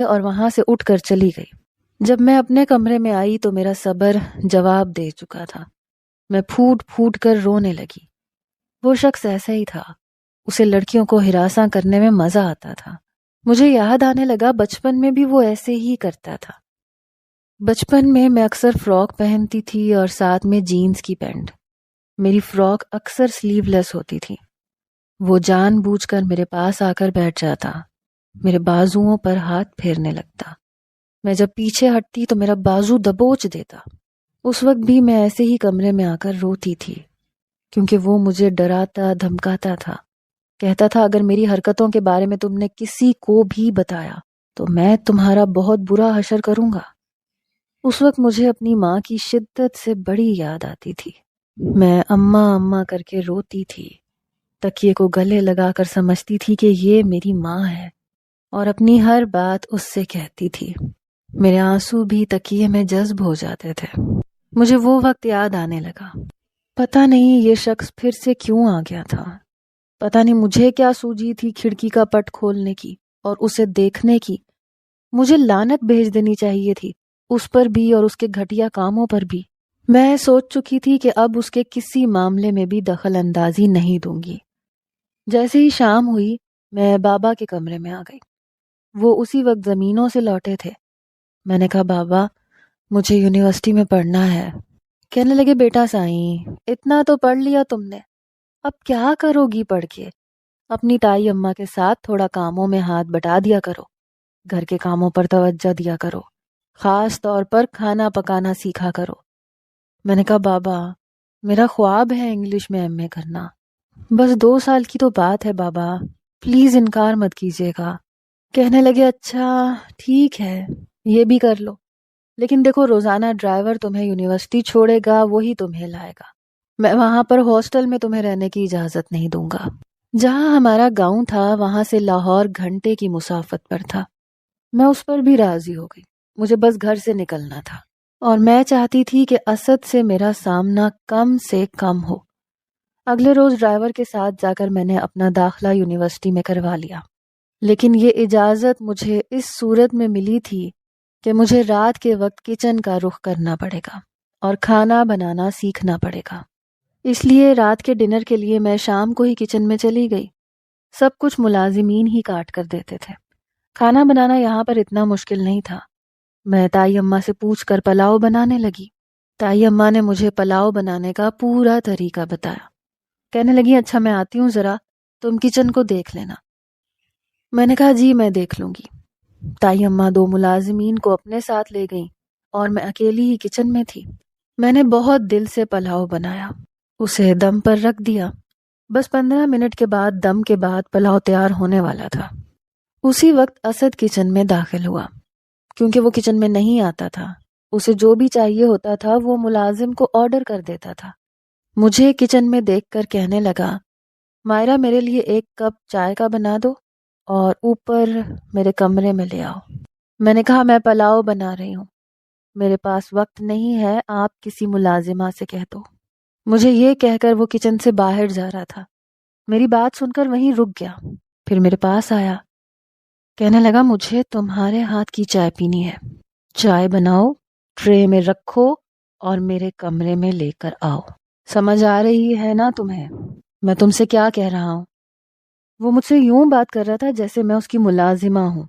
اور وہاں سے اٹھ کر چلی گئی۔ جب میں اپنے کمرے میں آئی تو میرا صبر جواب دے چکا تھا۔ میں پھوٹ پھوٹ کر رونے لگی۔ وہ شخص ایسا ہی تھا، اسے لڑکیوں کو ہراساں کرنے میں مزہ آتا تھا۔ مجھے یاد آنے لگا بچپن میں بھی وہ ایسے ہی کرتا تھا۔ بچپن میں اکثر فراک پہنتی تھی اور ساتھ میں جینز کی پینٹ۔ میری فراک اکثر سلیو لیس ہوتی تھی۔ وہ جان بوجھ کر میرے پاس آ کر بیٹھ جاتا، میرے بازوؤں پر ہاتھ پھیرنے لگتا۔ میں جب پیچھے ہٹتی تو میرا بازو دبوچ دیتا۔ اس وقت بھی میں ایسے ہی کمرے میں آ کر روتی تھی، کیونکہ وہ مجھے ڈراتا دھمکاتا تھا۔ کہتا تھا اگر میری حرکتوں کے بارے میں تم نے کسی کو بھی بتایا تو میں تمہارا بہت برا حشر کروں گا۔ اس وقت مجھے اپنی ماں کی شدت سے بڑی یاد آتی تھی۔ میں اماں اماں کر کے روتی تھی، تکیے کو گلے لگا کر سمجھتی تھی کہ یہ میری ماں ہے اور اپنی ہر بات اس سے کہتی تھی۔ میرے آنسو بھی تکیے میں جذب ہو جاتے تھے۔ مجھے وہ وقت یاد آنے لگا۔ پتہ نہیں یہ شخص پھر سے کیوں آ گیا تھا۔ پتہ نہیں مجھے کیا سوجی تھی کھڑکی کا پٹ کھولنے کی اور اسے دیکھنے کی۔ مجھے لعنت بھیج دینی چاہیے تھی، اس پر بھی اور اس کے گھٹیا کاموں پر بھی۔ میں سوچ چکی تھی کہ اب اس کے کسی معاملے میں بھی دخل اندازی نہیں دوں گی۔ جیسے ہی شام ہوئی میں بابا کے کمرے میں آ گئی۔ وہ اسی وقت زمینوں سے لوٹے تھے۔ میں نے کہا بابا مجھے یونیورسٹی میں پڑھنا ہے۔ کہنے لگے بیٹا سائیں اتنا تو پڑھ لیا تم نے، اب کیا کرو گی پڑھ کے؟ اپنی تائی اماں کے ساتھ تھوڑا کاموں میں ہاتھ بٹا دیا کرو، گھر کے کاموں پر توجہ دیا کرو، خاص طور پر کھانا پکانا سیکھا کرو۔ میں نے کہا بابا میرا خواب ہے انگلش میں ایم اے کرنا، بس 2 سال کی تو بات ہے بابا، پلیز انکار مت کیجیے گا۔ کہنے لگے اچھا ٹھیک ہے یہ بھی کر لو، لیکن دیکھو روزانہ ڈرائیور تمہیں یونیورسٹی چھوڑے گا وہی تمہیں لائے گا، میں وہاں پر ہاسٹل میں تمہیں رہنے کی اجازت نہیں دوں گا۔ جہاں ہمارا گاؤں تھا وہاں سے لاہور گھنٹے کی مسافت پر تھا۔ میں اس پر بھی راضی ہو گئی، مجھے بس گھر سے نکلنا تھا اور میں چاہتی تھی کہ اسد سے میرا سامنا کم سے کم ہو۔ اگلے روز ڈرائیور کے ساتھ جا کر میں نے اپنا داخلہ یونیورسٹی میں کروا لیا، لیکن یہ اجازت مجھے اس صورت میں ملی تھی کہ مجھے رات کے وقت کچن کا رخ کرنا پڑے گا اور کھانا بنانا سیکھنا پڑے گا۔ اس لیے رات کے ڈنر کے لیے میں شام کو ہی کچن میں چلی گئی۔ سب کچھ ملازمین ہی کاٹ کر دیتے تھے۔ کھانا بنانا یہاں پر اتنا مشکل نہیں تھا۔ میں تائی اماں سے پوچھ کر پلاؤ بنانے لگی۔ تائی اماں نے مجھے پلاؤ بنانے کا پورا طریقہ بتایا۔ کہنے لگی اچھا میں آتی ہوں ذرا، تم کچن کو دیکھ لینا۔ میں نے کہا جی میں دیکھ لوں گی۔ تائی اماں 2 ملازمین کو اپنے ساتھ لے گئیں اور میں اکیلی ہی کچن میں تھی۔ میں نے بہت دل سے پلاؤ بنایا، اسے دم پر رکھ دیا۔ بس 15 منٹ کے بعد دم کے بعد پلاؤ تیار ہونے والا تھا۔ اسی وقت اسد کچن میں داخل ہوا۔ کیونکہ وہ کچن میں نہیں آتا تھا، اسے جو بھی چاہیے ہوتا تھا وہ ملازم کو آرڈر کر دیتا تھا۔ مجھے کچن میں دیکھ کر کہنے لگا مائرہ میرے لیے 1 کپ چائے کا بنا دو اور اوپر میرے کمرے میں لے آؤ۔ میں نے کہا میں پلاؤ بنا رہی ہوں، میرے پاس وقت نہیں ہے، آپ کسی ملازمہ سے کہہ دو۔ مجھے یہ کہہ کر وہ کچن سے باہر جا رہا تھا۔ میری بات سن کر وہیں رک گیا، پھر میرے پاس آیا۔ کہنے لگا مجھے تمہارے ہاتھ کی چائے پینی ہے، چائے بناؤ، ٹرے میں رکھو اور میرے کمرے میں لے کر آؤ۔ سمجھ آ رہی ہے نا تمہیں میں تم سے کیا کہہ رہا ہوں؟ وہ مجھ سے یوں بات کر رہا تھا جیسے میں اس کی ملازمہ ہوں۔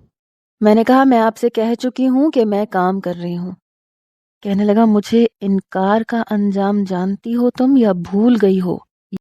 میں نے کہا میں آپ سے کہہ چکی ہوں کہ میں کام کر رہی ہوں۔ کہنے لگا مجھے انکار کا انجام جانتی ہو تم یا بھول گئی ہو؟